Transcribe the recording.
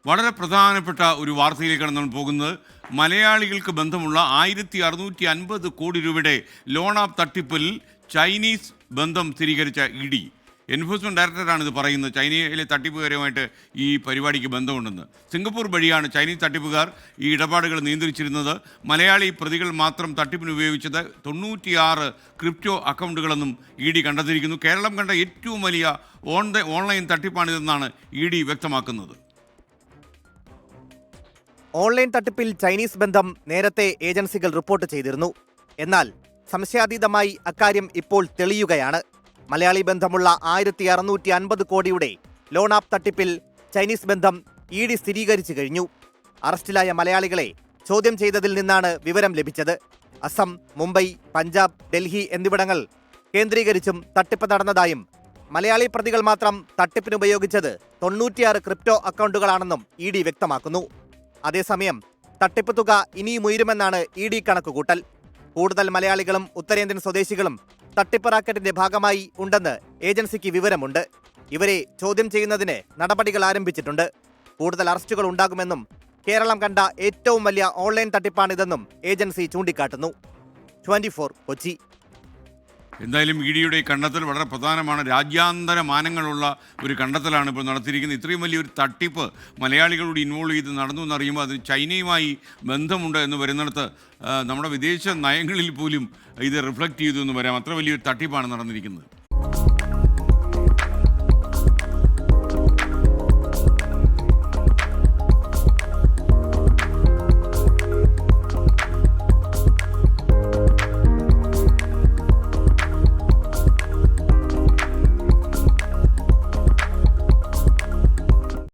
വളരെ പ്രധാനപ്പെട്ട ഒരു വാർത്തയിലേക്കാണ് നമ്മൾ പോകുന്നത്. മലയാളികൾക്ക് ബന്ധമുള്ള 1650 കോടി രൂപയുടെ ലോൺ ആപ്പ് തട്ടിപ്പിൽ ചൈനീസ് ബന്ധം സ്ഥിരീകരിച്ച ഇ.ഡി. എൻഫോഴ്സ്മെന്റ് ഡയറക്ടറാണ് ഇത് പറയുന്നത്. ചൈനയിലെ തട്ടിപ്പുകാരുമായിട്ട് ഈ പരിപാടിക്ക് ബന്ധമുണ്ടെന്ന്. സിംഗപ്പൂർ വഴിയാണ് ചൈനീസ് തട്ടിപ്പുകാർ ഈ ഇടപാടുകൾ നിയന്ത്രിച്ചിരുന്നത്. മലയാളി പ്രതികൾ മാത്രം തട്ടിപ്പിന് ഉപയോഗിച്ചത് 96 ക്രിപ്റ്റോ അക്കൗണ്ടുകളെന്നും ഇ.ഡി. കണ്ടെത്തിയിരിക്കുന്നു. കേരളം കണ്ട ഏറ്റവും വലിയ ഓൺലൈൻ തട്ടിപ്പാണിതെന്നാണ് ഇ.ഡി. വ്യക്തമാക്കുന്നത്. ഓൺലൈൻ തട്ടിപ്പിൽ ചൈനീസ് ബന്ധം നേരത്തെ ഏജൻസികൾ റിപ്പോർട്ട് ചെയ്തിരുന്നു. എന്നാൽ സംശയാതീതമായി അക്കാര്യം ഇപ്പോൾ തെളിയുകയാണ്. മലയാളി ബന്ധമുള്ള 1650 കോടിയുടെ ലോൺ ആപ്പ് തട്ടിപ്പിൽ ചൈനീസ് ബന്ധം ഇ.ഡി. സ്ഥിരീകരിച്ചു കഴിഞ്ഞു. അറസ്റ്റിലായ മലയാളികളെ ചോദ്യം ചെയ്തതിൽ നിന്നാണ് വിവരം ലഭിച്ചത്. അസം, മുംബൈ, പഞ്ചാബ്, ഡൽഹി എന്നിവിടങ്ങൾ കേന്ദ്രീകരിച്ചും തട്ടിപ്പ് നടന്നതായും മലയാളി പ്രതികൾ മാത്രം തട്ടിപ്പിനുപയോഗിച്ചത് 96 ക്രിപ്റ്റോ അക്കൗണ്ടുകളാണെന്നും ഇ.ഡി. വ്യക്തമാക്കുന്നു. അതേസമയം തട്ടിപ്പ് തുക ഇനിയും ഉയരുമെന്നാണ് ഇ.ഡി. കണക്കുകൂട്ടൽ. കൂടുതൽ മലയാളികളും ഉത്തരേന്ത്യൻ സ്വദേശികളും തട്ടിപ്പ് റാക്കറ്റിന്റെ ഭാഗമായി ഉണ്ടെന്ന് ഏജൻസിക്ക് വിവരമുണ്ട്. ഇവരെ ചോദ്യം ചെയ്യുന്നതിന് നടപടികൾ ആരംഭിച്ചിട്ടുണ്ട്. കൂടുതൽ അറസ്റ്റുകൾ ഉണ്ടാകുമെന്നും കേരളം കണ്ട ഏറ്റവും വലിയ ഓൺലൈൻ തട്ടിപ്പാണിതെന്നും ഏജൻസി ചൂണ്ടിക്കാട്ടുന്നു. 24 കൊച്ചി. എന്തായാലും ഇ.ഡിയുടെ കണ്ടെത്തൽ വളരെ പ്രധാനമാണ്. രാജ്യാന്തര മാനങ്ങളുള്ള ഒരു കണ്ടെത്തലാണ് ഇപ്പോൾ നടത്തിയിരിക്കുന്നത്. ഇത്രയും വലിയൊരു തട്ടിപ്പ് മലയാളികളോട് ഇൻവോൾവ് ചെയ്ത് നടന്നു എന്നറിയുമ്പോൾ അത് ചൈനയുമായി ബന്ധമുണ്ട് എന്ന് വരുന്നിടത്ത് നമ്മുടെ വിദേശ നയങ്ങളിൽ പോലും ഇത് റിഫ്ലക്റ്റ് ചെയ്തു എന്ന് വരാം. അത്ര വലിയൊരു തട്ടിപ്പാണ് നടന്നിരിക്കുന്നത്.